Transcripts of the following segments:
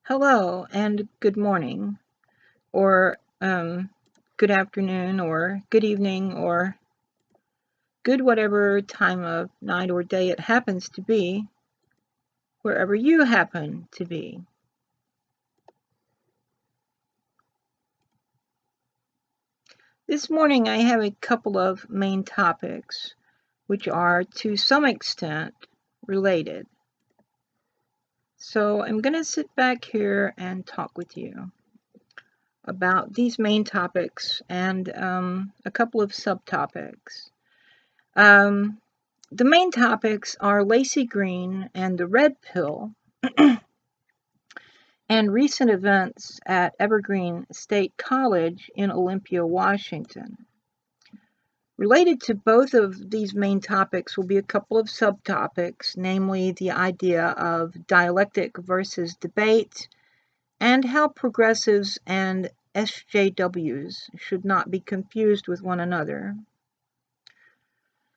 Hello and good morning, or good afternoon, or good evening, or good whatever time of night or day it happens to be, wherever you happen to be. This morning I have a couple of main topics, which are to some extent related. So I'm going to sit back here and talk with you about these main topics and a couple of subtopics. The main topics are Laci Green and the red pill and recent events at Evergreen State College in Olympia, Washington. Related to both of these main topics will be a couple of subtopics, namely the idea of dialectic versus debate and how progressives and SJWs should not be confused with one another.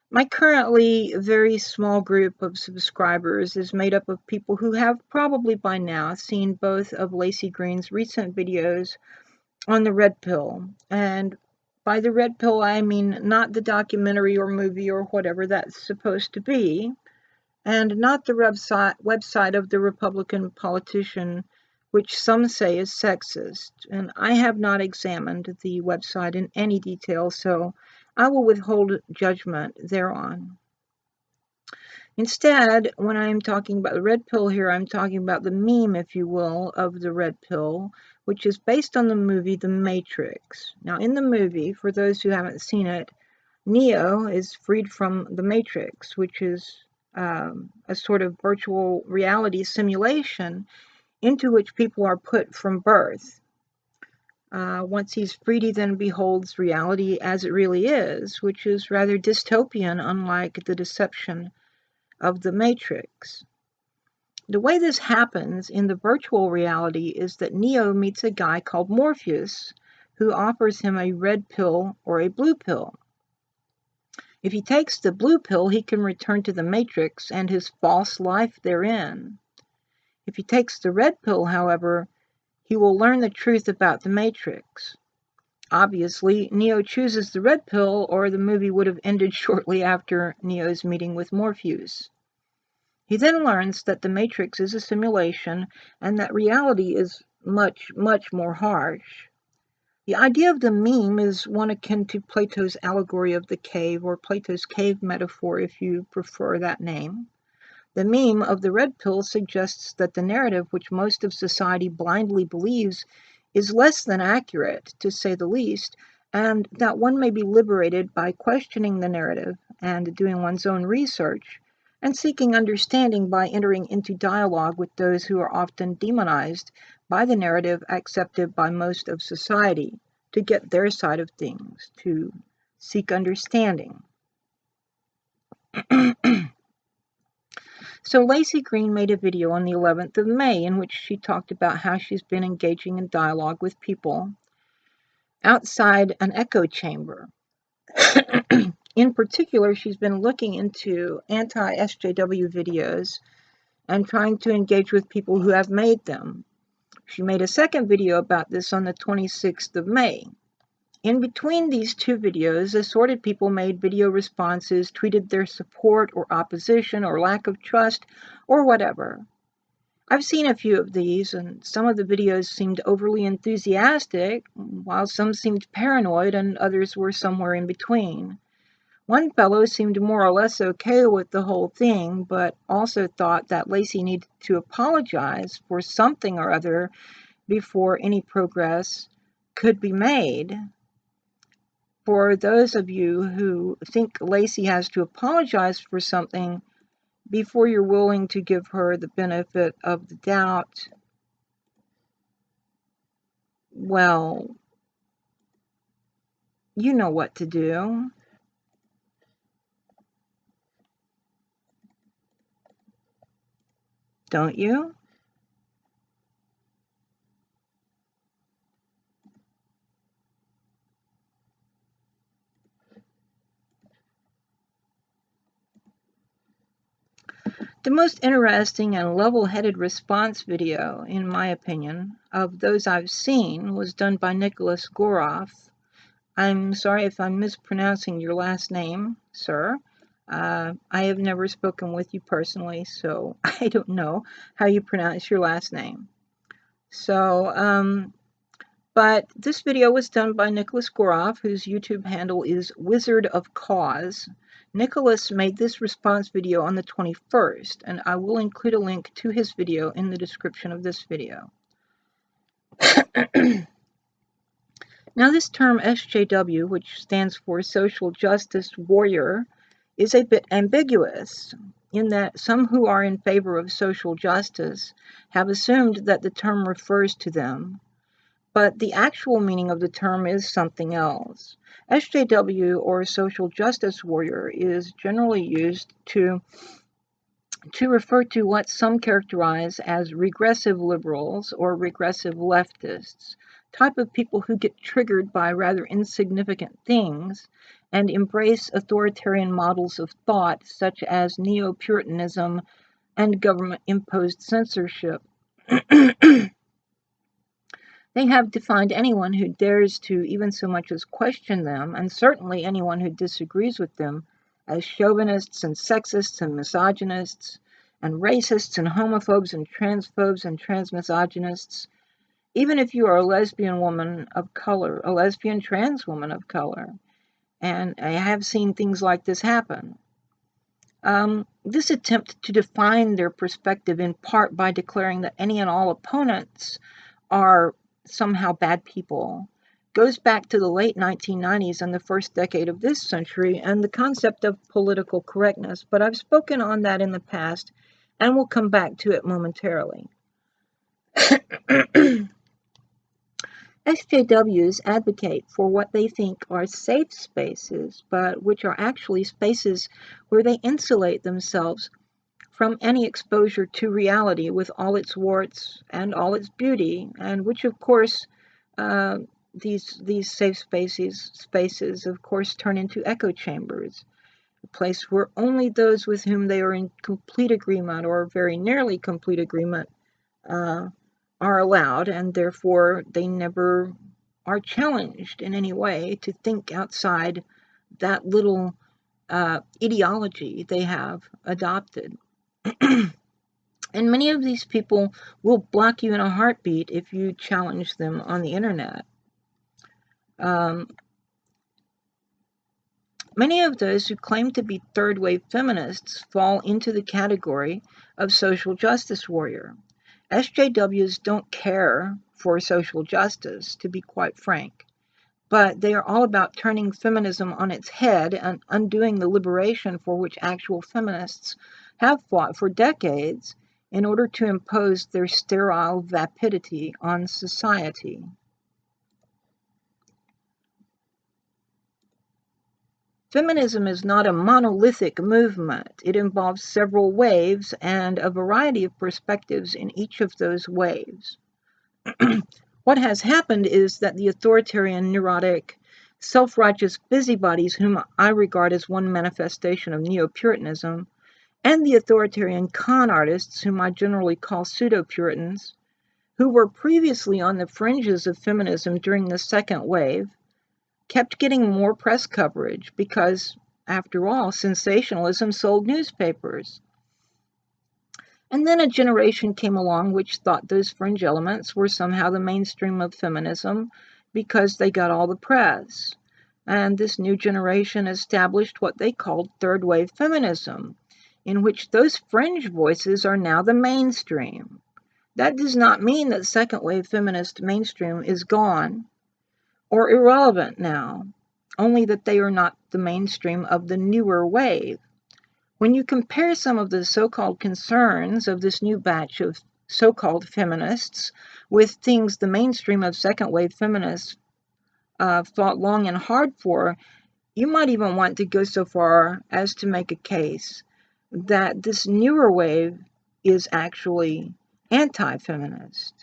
My currently very small group of subscribers is made up of people who have probably by now seen both of Laci Green's recent videos on the red pill. And by the red pill, I mean not the documentary or movie or whatever that's supposed to be, and not the website of the Republican politician, which some say is sexist. And I have not examined the website in any detail, so I will withhold judgment thereon. Instead, when I'm talking about the red pill here, I'm talking about the meme, if you will, of the red pill, which is based on the movie The Matrix. Now, in the movie, for those who haven't seen it, Neo is freed from the Matrix, which is a sort of virtual reality simulation into which people are put from birth. Once he's freed, he then beholds reality as it really is, which is rather dystopian, unlike the deception of the Matrix. The way this happens in the virtual reality is that Neo meets a guy called Morpheus, who offers him a red pill or a blue pill. If he takes the blue pill, he can return to the Matrix and his false life therein. If he takes the red pill, however, he will learn the truth about the Matrix. Obviously, Neo chooses the red pill, or the movie would have ended shortly after Neo's meeting with Morpheus. He then learns that the Matrix is a simulation and that reality is much, much more harsh. The idea of the meme is one akin to Plato's allegory of the cave, or Plato's cave metaphor if you prefer that name. The meme of the red pill suggests that the narrative which most of society blindly believes is less than accurate, to say the least, and that one may be liberated by questioning the narrative and doing one's own research, and seeking understanding by entering into dialogue with those who are often demonized by the narrative accepted by most of society, to get their side of things, to seek understanding. So Laci Green made a video on the 11th of May in which she talked about how she's been engaging in dialogue with people outside an echo chamber. In particular, she's been looking into anti-SJW videos and trying to engage with people who have made them. She made a second video about this on the 26th of May. In between these two videos, assorted people made video responses, tweeted their support or opposition or lack of trust or whatever. I've seen a few of these, and some of the videos seemed overly enthusiastic, while some seemed paranoid and others were somewhere in between. One fellow seemed more or less okay with the whole thing, but also thought that Laci needed to apologize for something or other before any progress could be made. For those of you who think Laci has to apologize for something before you're willing to give her the benefit of the doubt, well, you know what to do. Don't you? The most interesting and level-headed response video, in my opinion, of those I've seen was done by Mister Goroff. I'm sorry if I'm mispronouncing your last name, sir. I have never spoken with you personally, so I don't know how you pronounce your last name. So, but this video was done by Nicholas Goroff, whose YouTube handle is Wizard of Cause. Nicholas made this response video on the 21st, and I will include a link to his video in the description of this video. Now, this term SJW, which stands for Social Justice Warrior, is a bit ambiguous in that some who are in favor of social justice have assumed that the term refers to them, but the actual meaning of the term is something else. SJW, or Social Justice Warrior, is generally used to refer to what some characterize as regressive liberals or regressive leftists, type of people who get triggered by rather insignificant things and embrace authoritarian models of thought such as neo-Puritanism and government-imposed censorship. They have defined anyone who dares to even so much as question them, and certainly anyone who disagrees with them, as chauvinists and sexists and misogynists and racists and homophobes and transphobes and transmisogynists. Even if you are a lesbian woman of color, a lesbian trans woman of color, and I have seen things like this happen. This attempt to define their perspective in part by declaring that any and all opponents are somehow bad people goes back to the late 1990s and the first decade of this century and the concept of political correctness, but I've spoken on that in the past and we'll come back to it momentarily. SJWs advocate for what they think are safe spaces, but which are actually spaces where they insulate themselves from any exposure to reality with all its warts and all its beauty, and which, of course, these safe spaces, of course, turn into echo chambers, a place where only those with whom they are in complete agreement or very nearly complete agreement are allowed, and therefore they never are challenged in any way to think outside that little ideology they have adopted. And many of these people will block you in a heartbeat if you challenge them on the internet. Many of those who claim to be third-wave feminists fall into the category of social justice warrior. SJWs don't care for social justice, to be quite frank, but they are all about turning feminism on its head and undoing the liberation for which actual feminists have fought for decades in order to impose their sterile vapidity on society. Feminism is not a monolithic movement. It involves several waves and a variety of perspectives in each of those waves. What has happened is that the authoritarian, neurotic, self-righteous busybodies, whom I regard as one manifestation of neo-Puritanism, and the authoritarian con artists, whom I generally call pseudo-Puritans, who were previously on the fringes of feminism during the second wave, kept getting more press coverage because, after all, sensationalism sold newspapers. And then a generation came along which thought those fringe elements were somehow the mainstream of feminism because they got all the press. And this new generation established what they called third-wave feminism, in which those fringe voices are now the mainstream. That does not mean that second-wave feminist mainstream is gone or irrelevant now, only that they are not the mainstream of the newer wave. When you compare some of the so-called concerns of this new batch of so-called feminists with things the mainstream of second-wave feminists fought long and hard for, you might even want to go so far as to make a case that this newer wave is actually anti-feminist.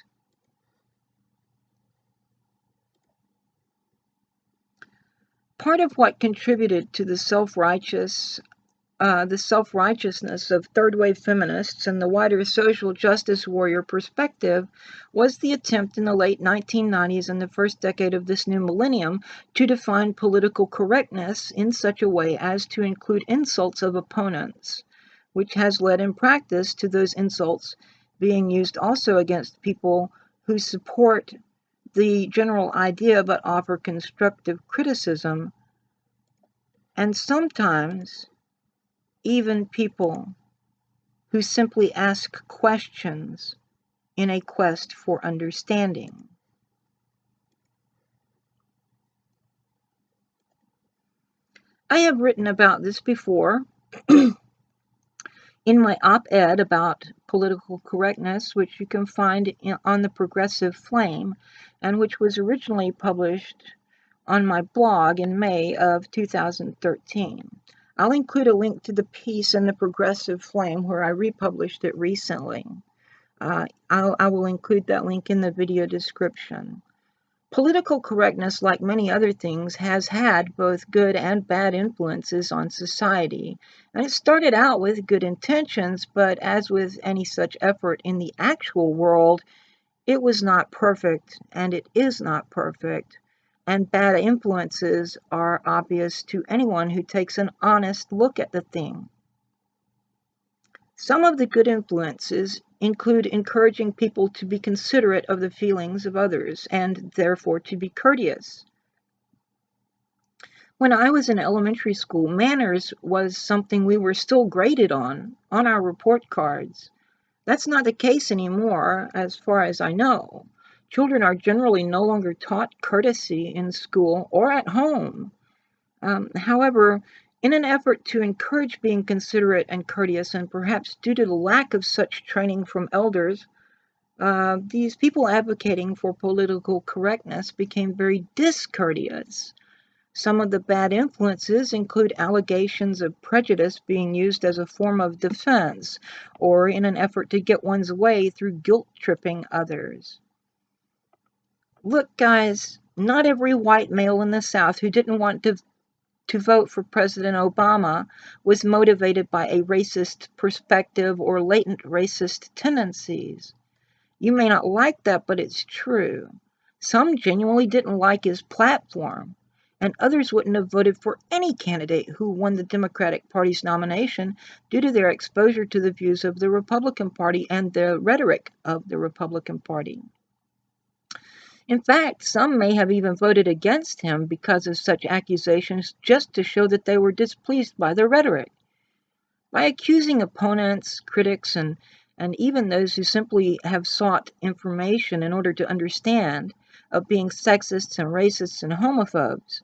Part of what contributed to the self-righteous the self-righteousness of third-wave feminists and the wider social justice warrior perspective was the attempt in the late 1990s and the first decade of this new millennium to define political correctness in such a way as to include insults of opponents, which has led in practice to those insults being used also against people who support the general idea but offer constructive criticism, and sometimes even people who simply ask questions in a quest for understanding. I have written about this before in my op-ed about political correctness, which you can find on the Progressive Flame, and which was originally published on my blog in May of 2013. I'll include a link to the piece in the Progressive Flame where I republished it recently. I will include that link in the video description. Political correctness, like many other things, has had both good and bad influences on society. And it started out with good intentions, but as with any such effort in the actual world, it was not perfect, and it is not perfect. And bad influences are obvious to anyone who takes an honest look at the thing. Some of the good influences include encouraging people to be considerate of the feelings of others and therefore to be courteous. When I was in elementary school, manners was something we were still graded on our report cards. That's not the case anymore, as far as I know. Children are generally no longer taught courtesy in school or at home. However, in an effort to encourage being considerate and courteous, and perhaps due to the lack of such training from elders, these people advocating for political correctness became very discourteous. Some of the bad influences include allegations of prejudice being used as a form of defense or in an effort to get one's way through guilt-tripping others. Look, guys, not every white male in the South who didn't want to vote for President Obama was motivated by a racist perspective or latent racist tendencies. You may not like that, but it's true. Some genuinely didn't like his platform, and others wouldn't have voted for any candidate who won the Democratic Party's nomination due to their exposure to the views of the Republican Party and the rhetoric of the Republican Party. In fact, some may have even voted against him because of such accusations just to show that they were displeased by the rhetoric. By accusing opponents, critics, and even those who simply have sought information in order to understand of being sexists and racists and homophobes,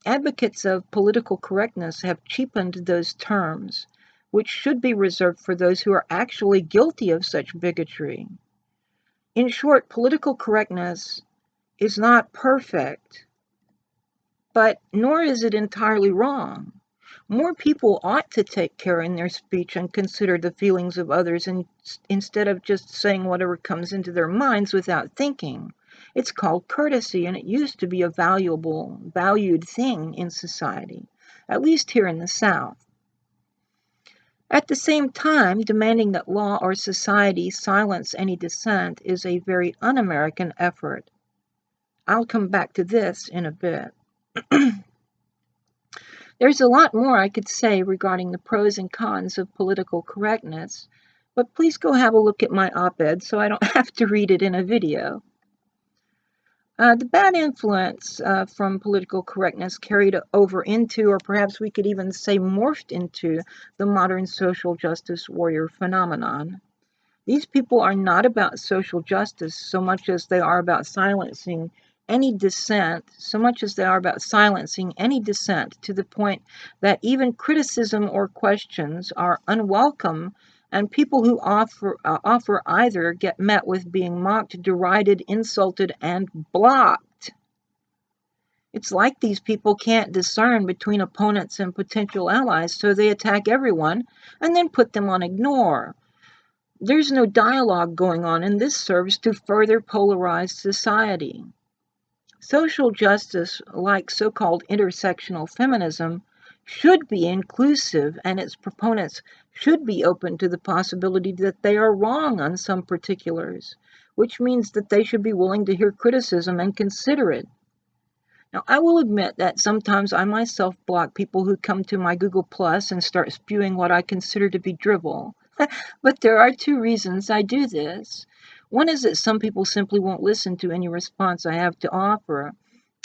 advocates of political correctness have cheapened those terms, which should be reserved for those who are actually guilty of such bigotry. In short, political correctness is not perfect, but nor is it entirely wrong. More people ought to take care in their speech and consider the feelings of others instead of just saying whatever comes into their minds without thinking. It's called courtesy, and it used to be a valued thing in society, at least here in the South. At the same time, demanding that law or society silence any dissent is a very un-American effort. I'll come back to this in a bit. There's a lot more I could say regarding the pros and cons of political correctness, but please go have a look at my op-ed so I don't have to read it in a video. The bad influence from political correctness carried over into, or perhaps we could even say morphed into, the modern social justice warrior phenomenon. These people are not about social justice so much as they are about silencing any dissent, to the point that even criticism or questions are unwelcome, and people who offer either get met with being mocked, derided, insulted, and blocked. It's like these people can't discern between opponents and potential allies, so they attack everyone and then put them on ignore. There's no dialogue going on, and this serves to further polarize society. Social justice, like so-called intersectional feminism, should be inclusive, and its proponents should be open to the possibility that they are wrong on some particulars, which means that they should be willing to hear criticism and consider it. Now, I will admit that sometimes I myself block people who come to my Google Plus and start spewing what I consider to be drivel. But there are two reasons I do this. One is that some people simply won't listen to any response I have to offer.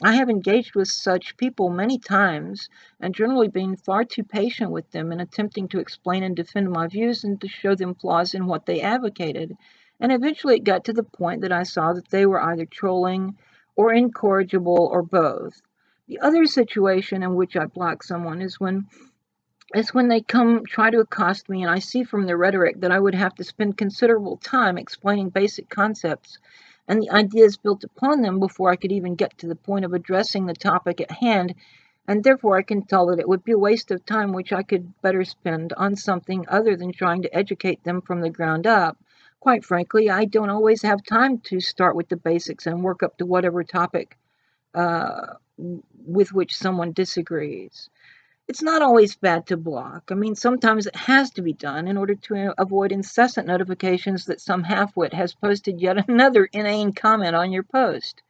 I have engaged with such people many times and generally been far too patient with them in attempting to explain and defend my views and to show them flaws in what they advocated. And eventually it got to the point that I saw that they were either trolling or incorrigible or both. The other situation in which I block someone is when they come try to accost me and I see from their rhetoric that I would have to spend considerable time explaining basic concepts and the ideas built upon them before I could even get to the point of addressing the topic at hand, and therefore I can tell that it would be a waste of time which I could better spend on something other than trying to educate them from the ground up. Quite frankly, I don't always have time to start with the basics and work up to whatever topic with which someone disagrees. It's not always bad to block. I mean, sometimes it has to be done in order to avoid incessant notifications that some halfwit has posted yet another inane comment on your post.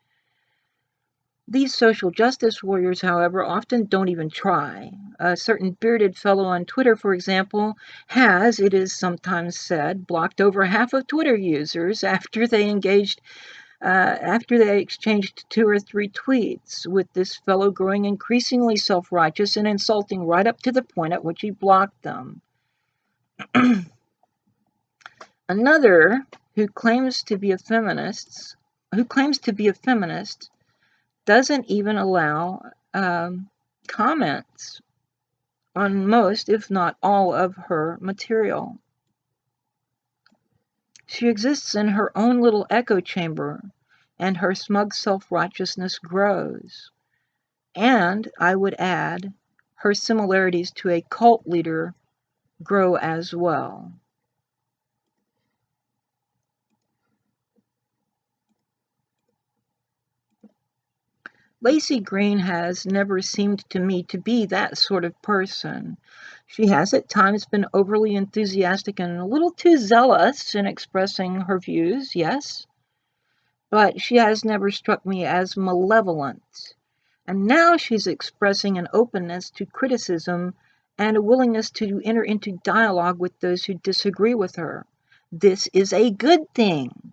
These social justice warriors, however, often don't even try. A certain bearded fellow on Twitter, for example, has, it is sometimes said, blocked over half of Twitter users after they exchanged 2 or 3 tweets, with this fellow growing increasingly self-righteous and insulting right up to the point at which he blocked them. Another who claims to be a feminist doesn't even allow comments on most, if not all, of her material. She exists in her own little echo chamber, and her smug self-righteousness grows. And, I would add, her similarities to a cult leader grow as well. Laci Green has never seemed to me to be that sort of person. She has at times been overly enthusiastic and a little too zealous in expressing her views, yes, but she has never struck me as malevolent. And now she's expressing an openness to criticism and a willingness to enter into dialogue with those who disagree with her. This is a good thing.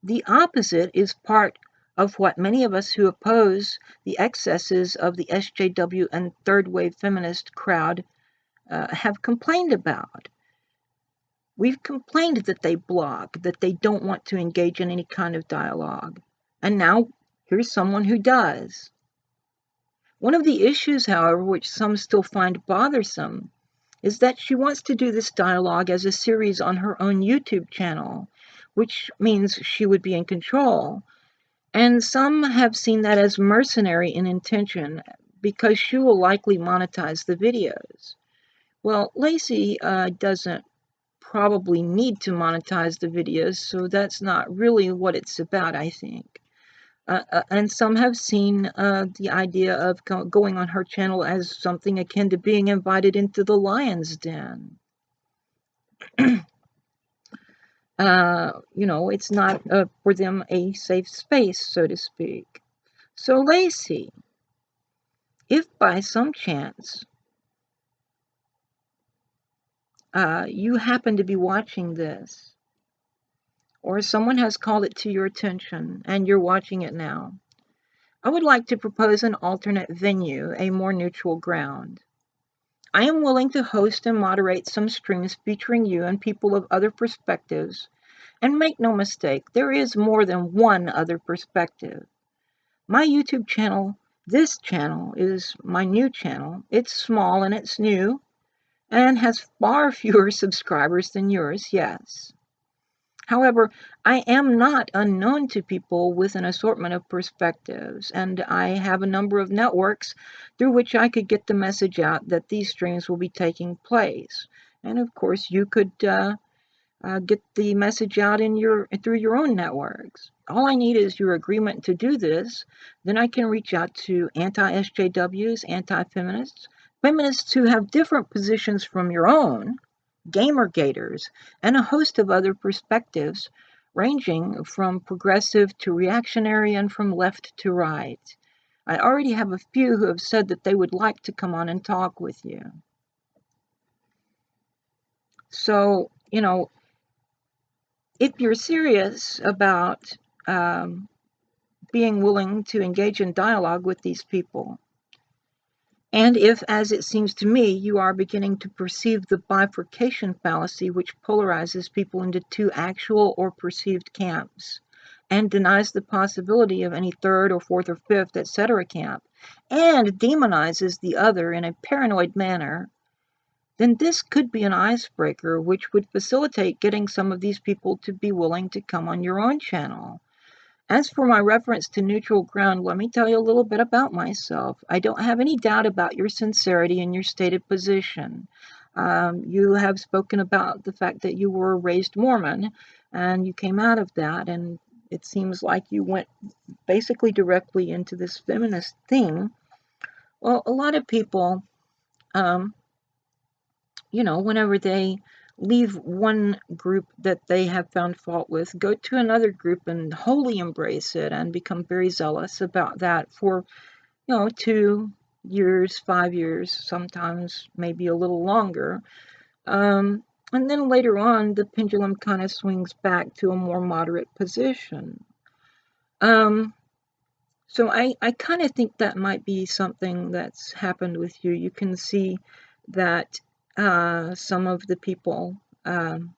The opposite is part of what many of us who oppose the excesses of the SJW and third wave feminist crowd have complained about. We've complained that they block, that they don't want to engage in any kind of dialogue. And now here's someone who does. One of the issues, however, which some still find bothersome, is that she wants to do this dialogue as a series on her own YouTube channel, which means she would be in control. And some have seen that as mercenary in intention because she will likely monetize the videos. Well, Laci doesn't probably need to monetize the videos, so that's not really what it's about, I think. And some have seen the idea of going on her channel as something akin to being invited into the lion's den. It's not for them a safe space, so to speak. So Laci, if by some chance you happen to be watching this, or someone has called it to your attention and you're watching it now, I would like to propose an alternate venue, a more neutral ground. I am willing to host and moderate some streams featuring you and people of other perspectives, and make no mistake, there is more than one other perspective. My YouTube channel, this channel, is my new channel. It's small and it's new, and has far fewer subscribers than yours, yes. However, I am not unknown to people with an assortment of perspectives, and I have a number of networks through which I could get the message out that these streams will be taking place. And of course, you could get the message out through your own networks. All I need is your agreement to do this. Then I can reach out to anti-SJWs, anti-feminists, Feminists who have different positions from your own, gamergaters, and a host of other perspectives, ranging from progressive to reactionary and from left to right. I already have a few who have said that they would like to come on and talk with you. So, if you're serious about being willing to engage in dialogue with these people, and if, as it seems to me, you are beginning to perceive the bifurcation fallacy which polarizes people into two actual or perceived camps, and denies the possibility of any third or fourth or fifth, etc. camp, and demonizes the other in a paranoid manner, then this could be an icebreaker which would facilitate getting some of these people to be willing to come on your own channel. As for my reference to neutral ground, let me tell you a little bit about myself. I don't have any doubt about your sincerity and your stated position. You have spoken about the fact that you were raised Mormon and you came out of that, and it seems like you went basically directly into this feminist thing. Well, a lot of people, whenever they leave one group that they have found fault with, go to another group and wholly embrace it and become very zealous about that for, 2 years, 5 years, sometimes maybe a little longer. And then later on, the pendulum kind of swings back to a more moderate position. So I kind of think that might be something that's happened with you. You can see that some of the people whom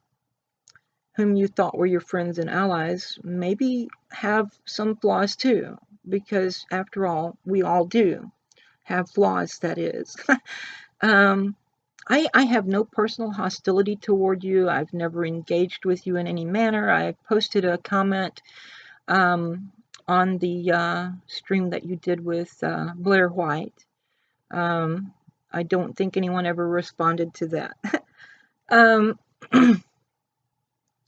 you thought were your friends and allies maybe have some flaws too, because after all, we all do have flaws, that is. I have no personal hostility toward you. I've never engaged with you in any manner. I posted a comment on the stream that you did with Blair White. I don't think anyone ever responded to that.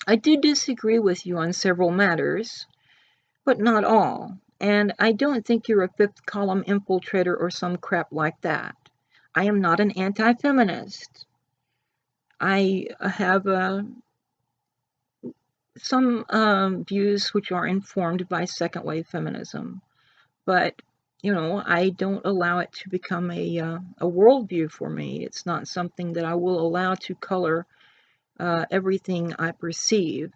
I do disagree with you on several matters, but not all. And I don't think you're a fifth column infiltrator or some crap like that. I am not an anti-feminist. I have some views which are informed by second wave feminism, but I don't allow it to become a worldview for me. It's not something that I will allow to color everything I perceive,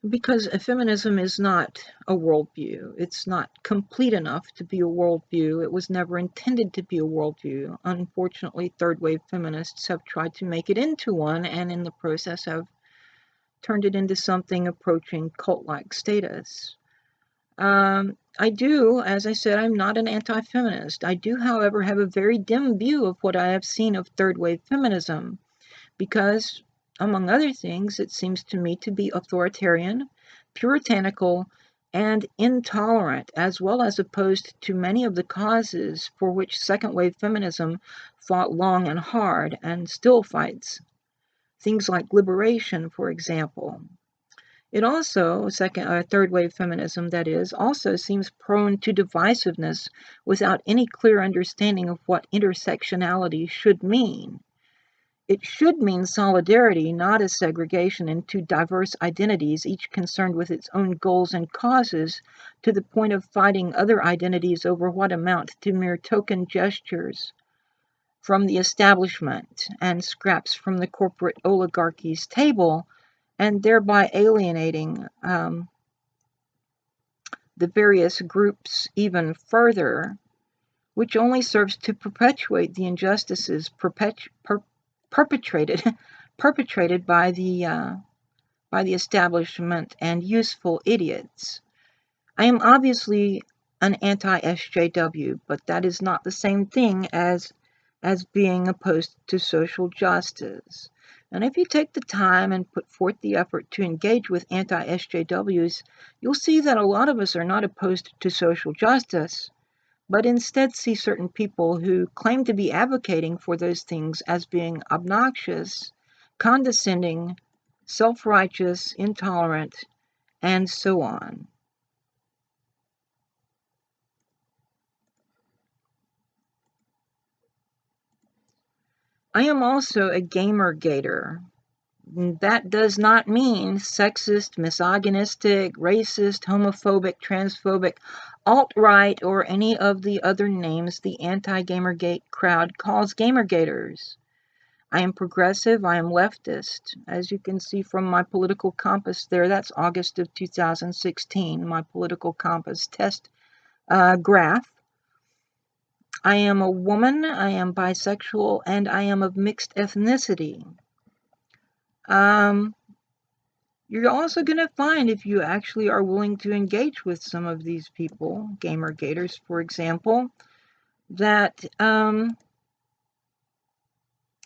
because feminism is not a worldview. It's not complete enough to be a worldview. It was never intended to be a worldview. Unfortunately, third wave feminists have tried to make it into one, and in the process have turned it into something approaching cult-like status. I do, as I said, I'm not an anti-feminist. I do, however, have a very dim view of what I have seen of third wave feminism, because, among other things, it seems to me to be authoritarian, puritanical, and intolerant, as well as opposed to many of the causes for which second wave feminism fought long and hard and still fights. Things like liberation, for example. It also, third wave feminism, that is, also seems prone to divisiveness without any clear understanding of what intersectionality should mean. It should mean solidarity, not a segregation into diverse identities, each concerned with its own goals and causes, to the point of fighting other identities over what amount to mere token gestures from the establishment and scraps from the corporate oligarchy's table, and thereby alienating the various groups even further, which only serves to perpetuate the injustices perpetrated by the establishment and useful idiots. I am obviously an anti-SJW, but that is not the same thing as being opposed to social justice. And if you take the time and put forth the effort to engage with anti-SJWs, you'll see that a lot of us are not opposed to social justice, but instead see certain people who claim to be advocating for those things as being obnoxious, condescending, self-righteous, intolerant, and so on. I am also a gamer-gator. That does not mean sexist, misogynistic, racist, homophobic, transphobic, alt-right, or any of the other names the anti-Gamergate crowd calls Gamergaters. I am progressive, I am leftist. As you can see from my political compass there, that's August of 2016, my political compass test graph. I am a woman, I am bisexual, and I am of mixed ethnicity. You're also going to find, if you actually are willing to engage with some of these people, Gamergaters, for example, that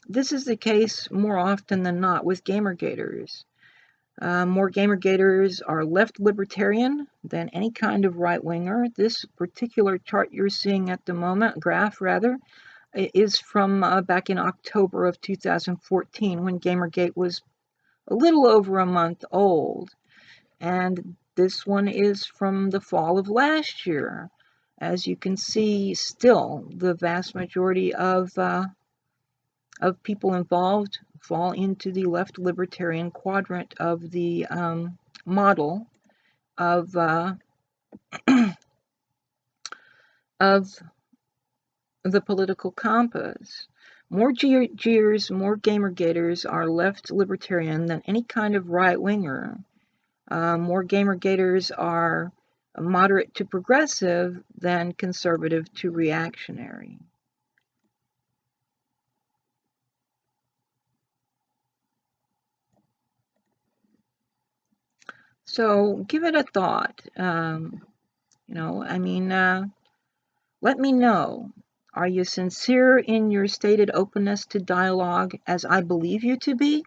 this is the case more often than not with Gamergaters. More Gamergaters are left libertarian than any kind of right-winger. This particular chart you're seeing at the moment, graph rather, is from back in October of 2014 when Gamergate was a little over a month old. And this one is from the fall of last year. As you can see, still the vast majority of people involved fall into the left libertarian quadrant of the model of of the political compass. More Gers, more Gamergaters are left libertarian than any kind of right-winger. More Gamergaters are moderate to progressive than conservative to reactionary. So give it a thought. Let me know. Are you sincere in your stated openness to dialogue as I believe you to be?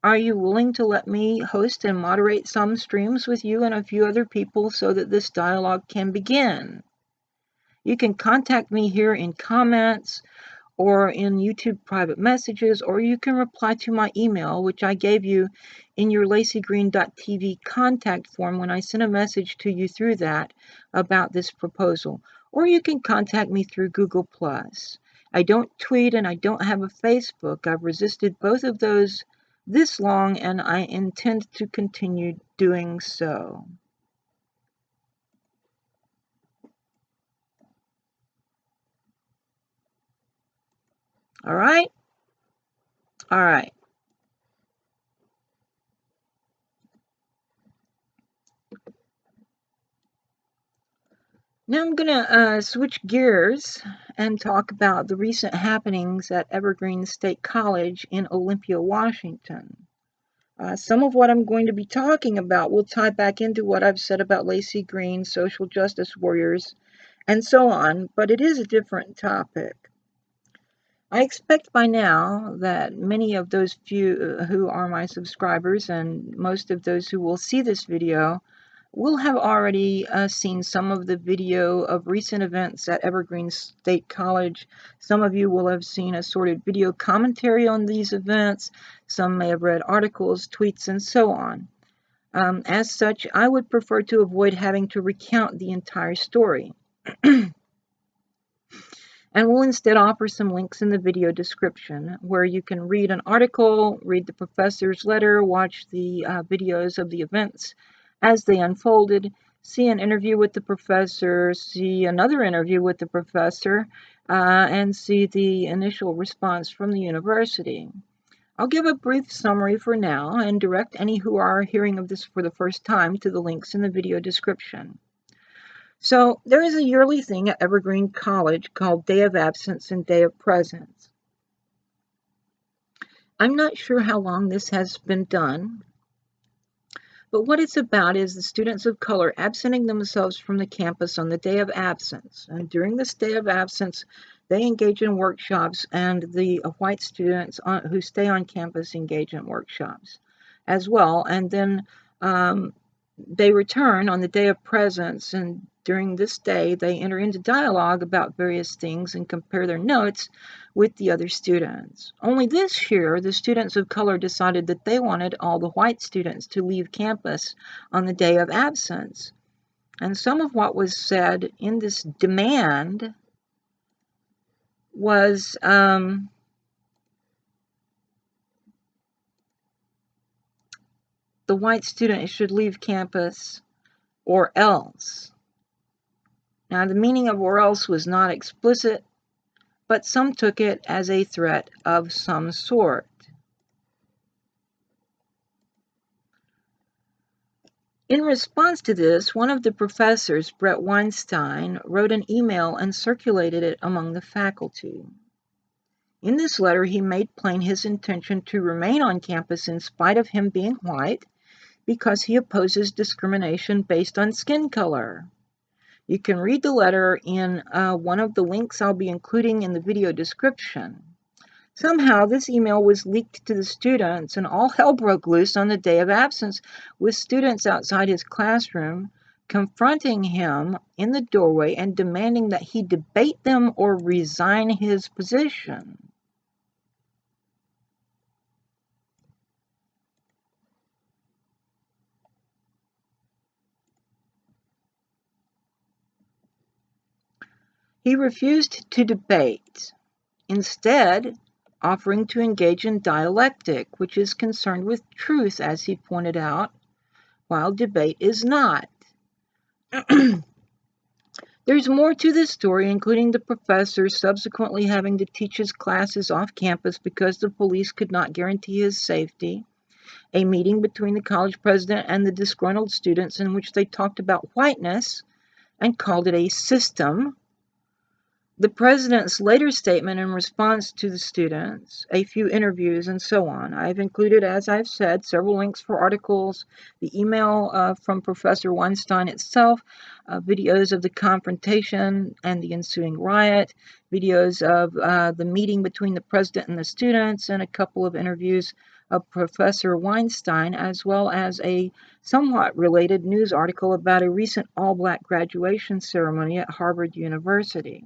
Are you willing to let me host and moderate some streams with you and a few other people so that this dialogue can begin? You can contact me here in comments or in YouTube private messages, or you can reply to my email, which I gave you in your lacigreen.tv contact form when I sent a message to you through that about this proposal. Or you can contact me through Google+. I don't tweet and I don't have a Facebook. I've resisted both of those this long, and I intend to continue doing so. All right? All right. Now I'm going to switch gears and talk about the recent happenings at Evergreen State College in Olympia, Washington. Some of what I'm going to be talking about will tie back into what I've said about Laci Green, social justice warriors, and so on, but it is a different topic. I expect by now that many of those few who are my subscribers and most of those who will see this video will have already seen some of the video of recent events at Evergreen State College. Some of you will have seen assorted video commentary on these events. Some may have read articles, tweets, and so on. As such, I would prefer to avoid having to recount the entire story. And we'll instead offer some links in the video description where you can read an article, read the professor's letter, watch the videos of the events as they unfolded, see an interview with the professor, see another interview with the professor, and see the initial response from the university. I'll give a brief summary for now and direct any who are hearing of this for the first time to the links in the video description. So there is a yearly thing at Evergreen College called Day of Absence and Day of Presence. I'm not sure how long this has been done, but what it's about is the students of color absenting themselves from the campus on the day of absence. And during this day of absence, they engage in workshops, and the white students who stay on campus engage in workshops as well. And then they return on the day of presence, and during this day, they enter into dialogue about various things and compare their notes with the other students. Only this year, the students of color decided that they wanted all the white students to leave campus on the day of absence. And some of what was said in this demand was the white student should leave campus or else. Now, the meaning of or else was not explicit, but some took it as a threat of some sort. In response to this, one of the professors, Brett Weinstein, wrote an email and circulated it among the faculty. In this letter, he made plain his intention to remain on campus in spite of him being white, because he opposes discrimination based on skin color. You can read the letter in one of the links I'll be including in the video description. Somehow, this email was leaked to the students, and all hell broke loose on the day of absence, with students outside his classroom confronting him in the doorway and demanding that he debate them or resign his position. He refused to debate, instead offering to engage in dialectic, which is concerned with truth, as he pointed out, while debate is not. There's more to this story, including the professor subsequently having to teach his classes off campus because the police could not guarantee his safety, a meeting between the college president and the disgruntled students in which they talked about whiteness and called it a system, the president's later statement in response to the students, a few interviews, and so on. I've included, as I've said, several links for articles, the email from Professor Weinstein itself, videos of the confrontation and the ensuing riot, videos of the meeting between the president and the students, and a couple of interviews of Professor Weinstein, as well as a somewhat related news article about a recent all-black graduation ceremony at Harvard University.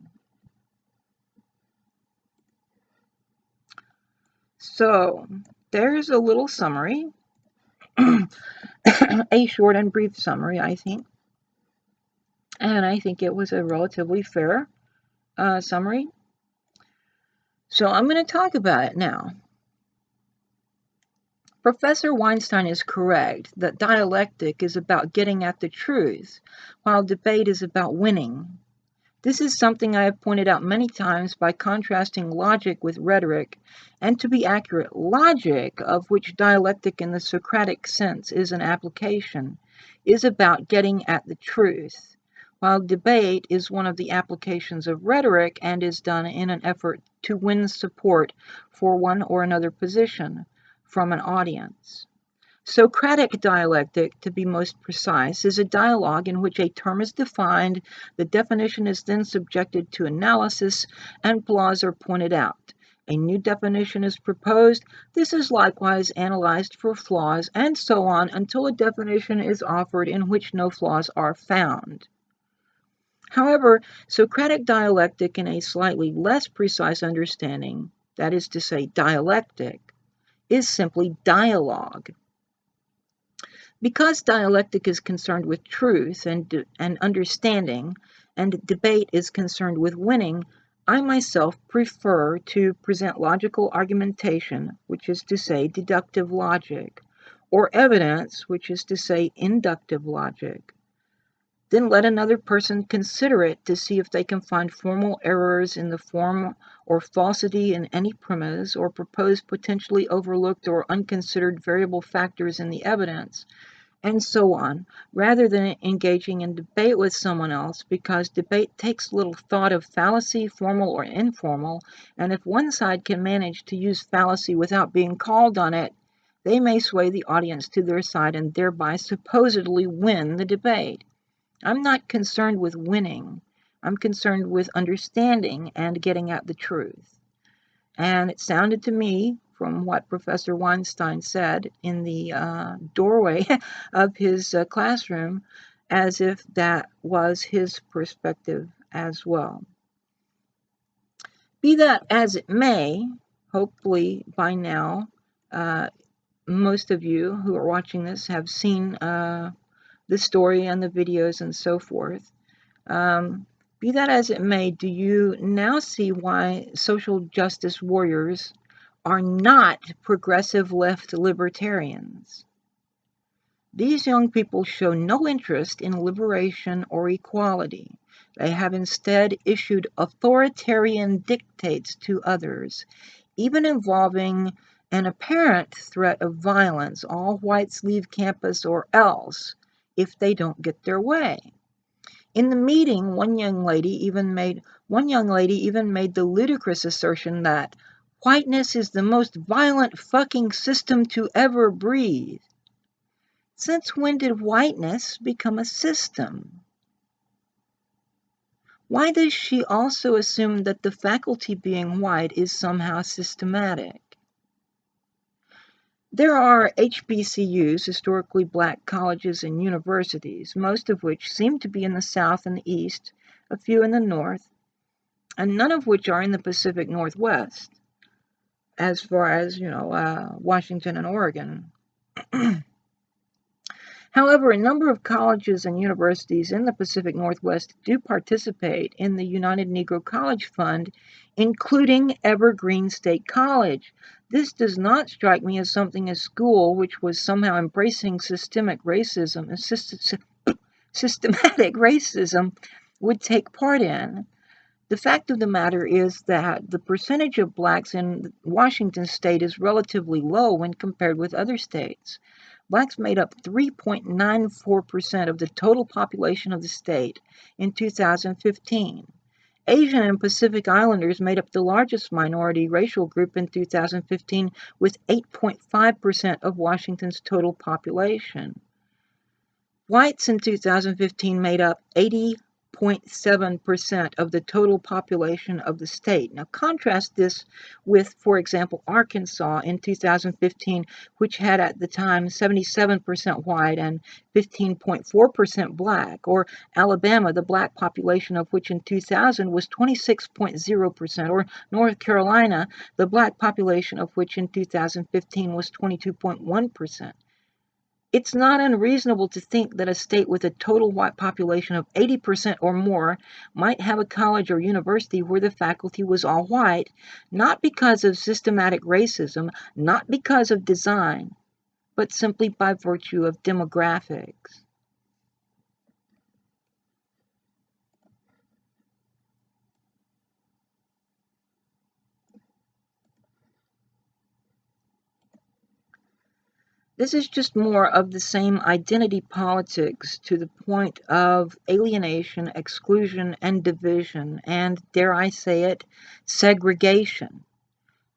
So, there's a little summary, a short and brief summary, I think. And I think it was a relatively fair summary. So, I'm going to talk about it now. Professor Weinstein is correct that dialectic is about getting at the truth, while debate is about winning. This is something I have pointed out many times by contrasting logic with rhetoric, and to be accurate, logic, of which dialectic in the Socratic sense is an application, is about getting at the truth, while debate is one of the applications of rhetoric and is done in an effort to win support for one or another position from an audience. Socratic dialectic, to be most precise, is a dialogue in which a term is defined, the definition is then subjected to analysis, and flaws are pointed out. A new definition is proposed, this is likewise analyzed for flaws, and so on until a definition is offered in which no flaws are found. However, Socratic dialectic in a slightly less precise understanding, that is to say dialectic, is simply dialogue. Because dialectic is concerned with truth and understanding, and debate is concerned with winning, I myself prefer to present logical argumentation, which is to say deductive logic, or evidence, which is to say inductive logic. Then let another person consider it to see if they can find formal errors in the form or falsity in any premise, or propose potentially overlooked or unconsidered variable factors in the evidence, and so on, rather than engaging in debate with someone else, because debate takes little thought of fallacy, formal or informal, and if one side can manage to use fallacy without being called on it, they may sway the audience to their side and thereby supposedly win the debate. I'm not concerned with winning. I'm concerned with understanding and getting at the truth. And it sounded to me, from what Professor Weinstein said in the doorway of his classroom, as if that was his perspective as well. Be that as it may, hopefully by now, most of you who are watching this have seen the story and the videos and so forth. Be that as it may, do you now see why social justice warriors are not progressive left libertarians? These young people show no interest in liberation or equality. They have instead issued authoritarian dictates to others, even involving an apparent threat of violence. All whites leave campus or else if they don't get their way. In the meeting, one young lady even made the ludicrous assertion that whiteness is the most violent fucking system to ever breathe. Since when did whiteness become a system? Why does she also assume that the faculty being white is somehow systematic? There are HBCUs, historically black colleges and universities, most of which seem to be in the South and the East, a few in the North, and none of which are in the Pacific Northwest, as far as, Washington and Oregon. However, a number of colleges and universities in the Pacific Northwest do participate in the United Negro College Fund, including Evergreen State College. This does not strike me as something a school which was somehow embracing systematic racism would take part in. The fact of the matter is that the percentage of blacks in Washington state is relatively low when compared with other states. Blacks made up 3.94% of the total population of the state in 2015. Asian and Pacific Islanders made up the largest minority racial group in 2015 with 8.5% of Washington's total population. Whites in 2015 made up 80.7% of the total population of the state. Now contrast this with, for example, Arkansas in 2015, which had at the time 77% white and 15.4% black, or Alabama, the black population of which in 2000 was 26.0%, or North Carolina, the black population of which in 2015 was 22.1%. It's not unreasonable to think that a state with a total white population of 80% or more might have a college or university where the faculty was all white, not because of systematic racism, not because of design, but simply by virtue of demographics. This is just more of the same identity politics to the point of alienation, exclusion, and division, and, dare I say it, segregation.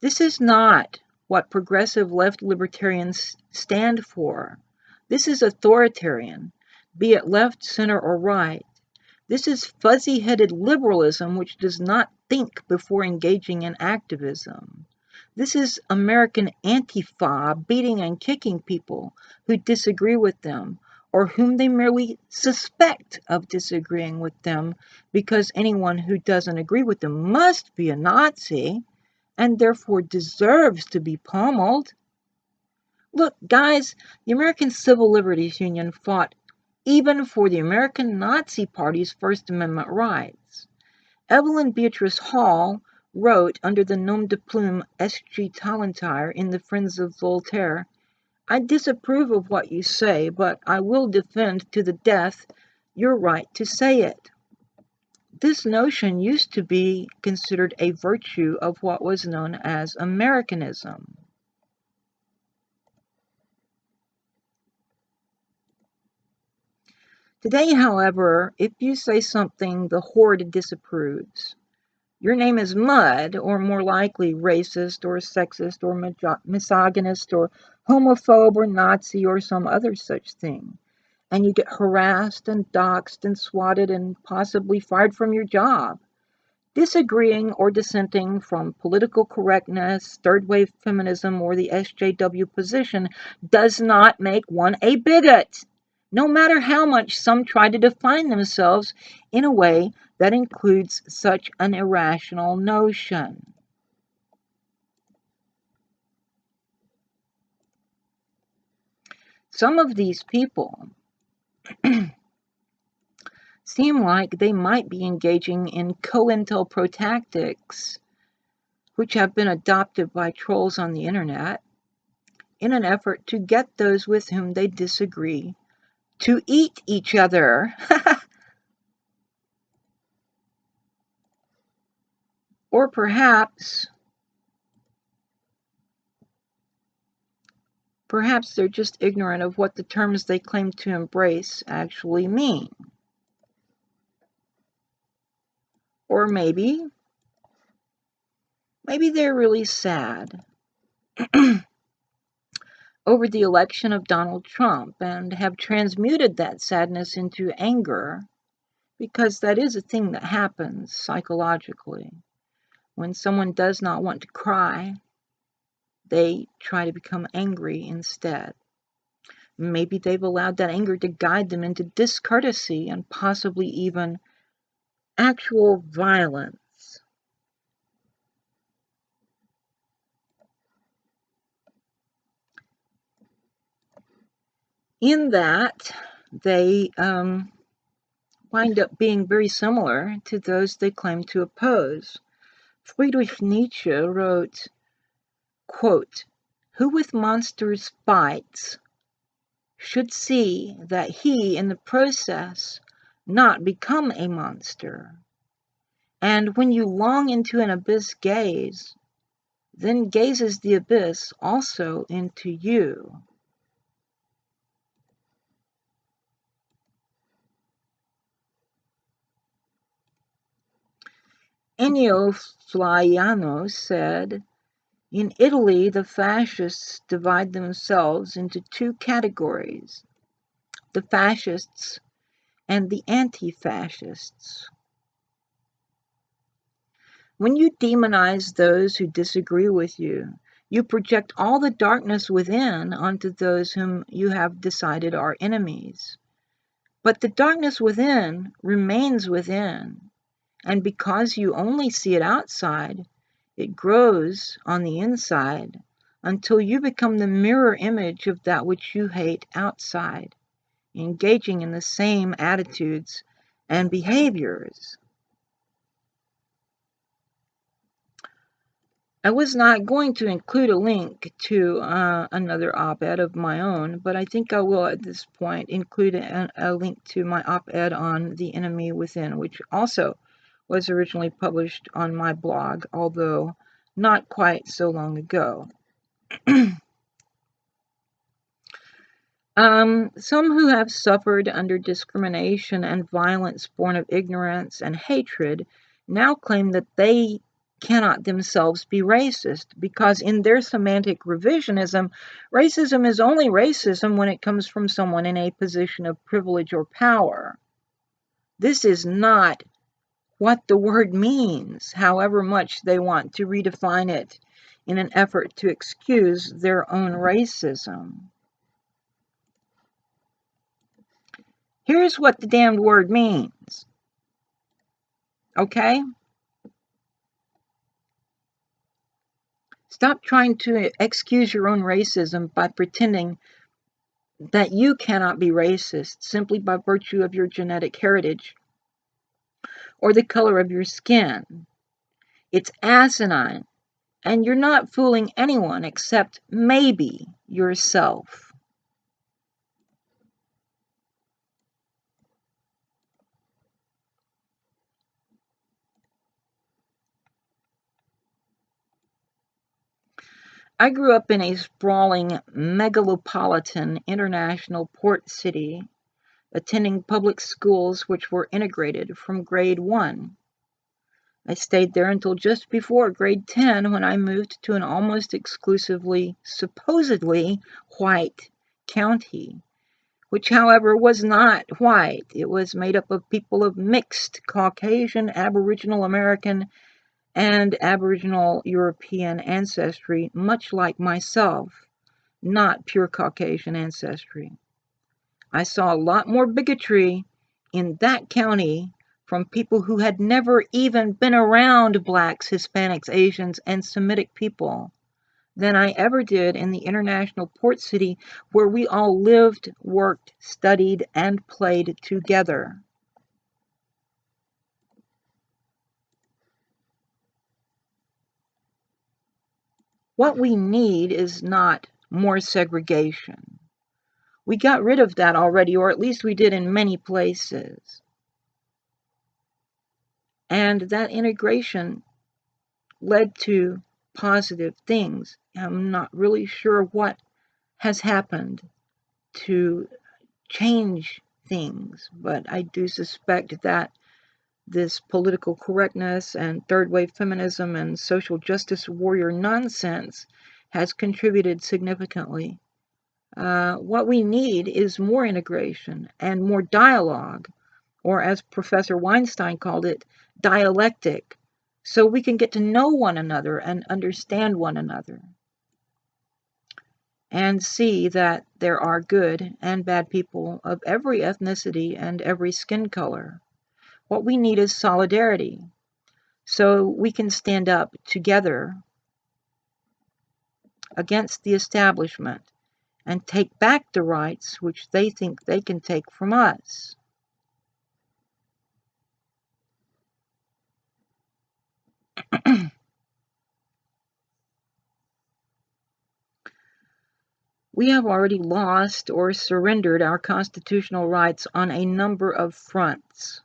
This is not what progressive left libertarians stand for. This is authoritarian, be it left, center, or right. This is fuzzy-headed liberalism which does not think before engaging in activism. This is American Antifa beating and kicking people who disagree with them or whom they merely suspect of disagreeing with them, because anyone who doesn't agree with them must be a Nazi and therefore deserves to be pummeled. Look, guys, the American Civil Liberties Union fought even for the American Nazi Party's First Amendment rights. Evelyn Beatrice Hall wrote under the nom de plume S.G. Tallentire in the Friends of Voltaire, "I disapprove of what you say, but I will defend to the death your right to say it." This notion used to be considered a virtue of what was known as Americanism. Today, however, if you say something the horde disapproves, your name is mud, or more likely racist or sexist or misogynist or homophobe or Nazi or some other such thing. And you get harassed and doxxed and swatted and possibly fired from your job. Disagreeing or dissenting from political correctness, third wave feminism, or the SJW position does not make one a bigot, no matter how much some try to define themselves in a way that includes such an irrational notion. Some of these people seem like they might be engaging in COINTELPRO tactics, which have been adopted by trolls on the internet, in an effort to get those with whom they disagree to eat each other. Or perhaps they're just ignorant of what the terms they claim to embrace actually mean. Or maybe they're really sad over the election of Donald Trump and have transmuted that sadness into anger, because that is a thing that happens psychologically. When someone does not want to cry, they try to become angry instead. Maybe they've allowed that anger to guide them into discourtesy and possibly even actual violence. In that, they wind up being very similar to those they claim to oppose. Friedrich Nietzsche wrote, quote, "Who with monsters fights should see that he in the process not become a monster. And when you long into an abyss gaze, then gazes the abyss also into you." Ennio Flaiano said, "In Italy, the fascists divide themselves into two categories, the fascists and the anti-fascists. When you demonize those who disagree with you, you project all the darkness within onto those whom you have decided are enemies. But the darkness within remains within, and because you only see it outside, it grows on the inside until you become the mirror image of that which you hate outside, engaging in the same attitudes and behaviors." I was not going to include a link to another op-ed of my own, but I think I will at this point include a link to my op-ed on The Enemy Within, which also was originally published on my blog, although not quite so long ago. Some who have suffered under discrimination and violence born of ignorance and hatred now claim that they cannot themselves be racist, because in their semantic revisionism, racism is only racism when it comes from someone in a position of privilege or power. This is not what the word means, however much they want to redefine it in an effort to excuse their own racism. Here's what the damned word means. Okay? Stop trying to excuse your own racism by pretending that you cannot be racist simply by virtue of your genetic heritage or the color of your skin. It's asinine, and you're not fooling anyone except maybe yourself. I grew up in a sprawling megalopolitan international port city, attending public schools which were integrated from grade 1. I stayed there until just before grade 10, when I moved to an almost exclusively, supposedly white county, which, however, was not white. It was made up of people of mixed Caucasian, Aboriginal American, and Aboriginal European ancestry, much like myself, not pure Caucasian ancestry. I saw a lot more bigotry in that county from people who had never even been around Blacks, Hispanics, Asians, and Semitic people than I ever did in the international port city where we all lived, worked, studied, and played together. What we need is not more segregation. We got rid of that already, or at least we did in many places. And that integration led to positive things. I'm not really sure what has happened to change things, but I do suspect that this political correctness and third wave feminism and social justice warrior nonsense has contributed significantly. What we need is more integration and more dialogue, or as Professor Weinstein called it, dialectic, so we can get to know one another and understand one another and see that there are good and bad people of every ethnicity and every skin color. What we need is solidarity, so we can stand up together against the establishment and take back the rights which they think they can take from us. We have already lost or surrendered our constitutional rights on a number of fronts.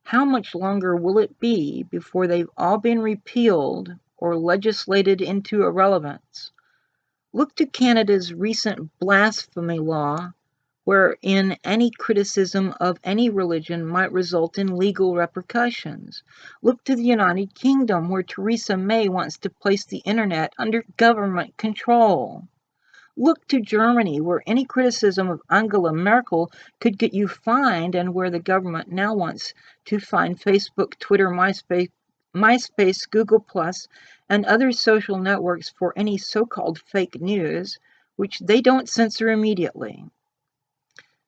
How much longer will it be before they've all been repealed or legislated into irrelevance? Look to Canada's recent blasphemy law, wherein any criticism of any religion might result in legal repercussions. Look to the United Kingdom, where Theresa May wants to place the internet under government control. Look to Germany, where any criticism of Angela Merkel could get you fined, and where the government now wants to fine Facebook, Twitter, MySpace, Google+, and other social networks for any so-called fake news, which they don't censor immediately.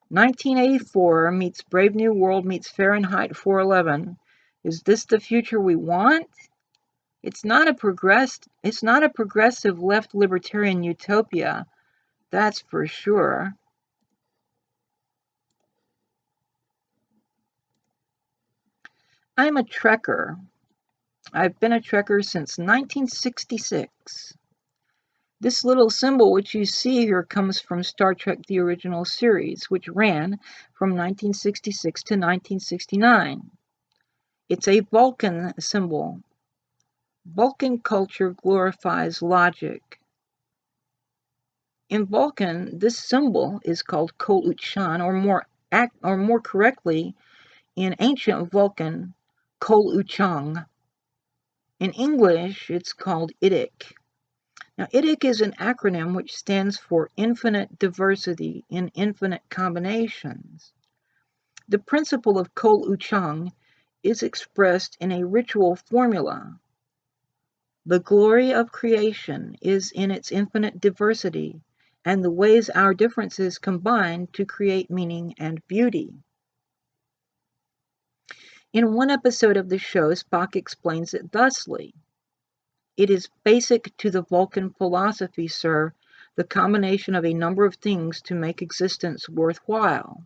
1984 meets Brave New World meets Fahrenheit 411. Is this the future we want? It's not a progressive left libertarian utopia, that's for sure. I'm a Trekker. I've been a Trekker since 1966. This little symbol which you see here comes from Star Trek the original series, which ran from 1966 to 1969. It's a Vulcan symbol. Vulcan culture glorifies logic. In Vulcan, this symbol is called Kol Uchan, or more correctly, in ancient Vulcan, Kol Uchang. In English, it's called IDIC. Now, IDIC is an acronym which stands for Infinite Diversity in Infinite Combinations. The principle of Kol Uchang is expressed in a ritual formula. The glory of creation is in its infinite diversity and the ways our differences combine to create meaning and beauty. In one episode of the show, Spock explains it thusly. It is basic to the Vulcan philosophy, sir, the combination of a number of things to make existence worthwhile.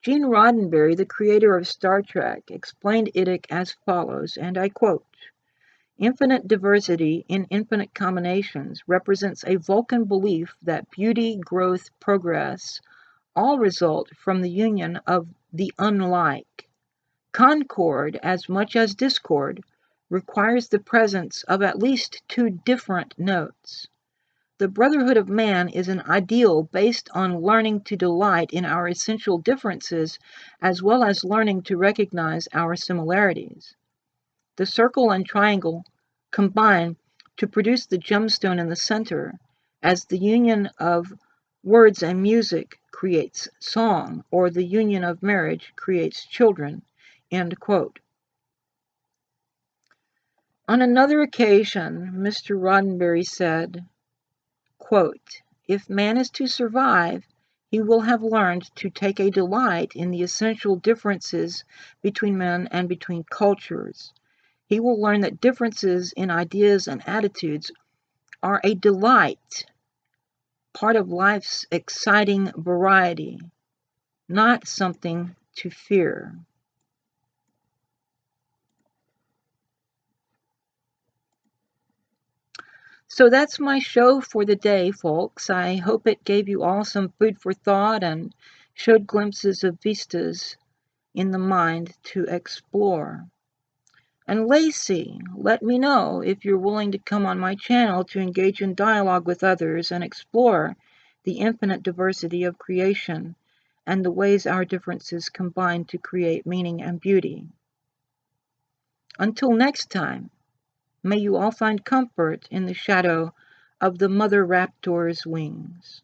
Gene Roddenberry, the creator of Star Trek, explained IDIC as follows, and I quote, "Infinite diversity in infinite combinations represents a Vulcan belief that beauty, growth, progress all result from the union of the unlike. Concord, as much as discord, requires the presence of at least two different notes. The brotherhood of man is an ideal based on learning to delight in our essential differences as well as learning to recognize our similarities. The circle and triangle combine to produce the gemstone in the center, as the union of words and music creates song, or the union of marriage creates children." End quote. On another occasion, Mr. Roddenberry said, quote, "If man is to survive, he will have learned to take a delight in the essential differences between men and between cultures. He will learn that differences in ideas and attitudes are a delight, part of life's exciting variety, not something to fear." So that's my show for the day, folks. I hope it gave you all some food for thought and showed glimpses of vistas in the mind to explore. And Laci, let me know if you're willing to come on my channel to engage in dialogue with others and explore the infinite diversity of creation and the ways our differences combine to create meaning and beauty. Until next time, may you all find comfort in the shadow of the mother raptor's wings.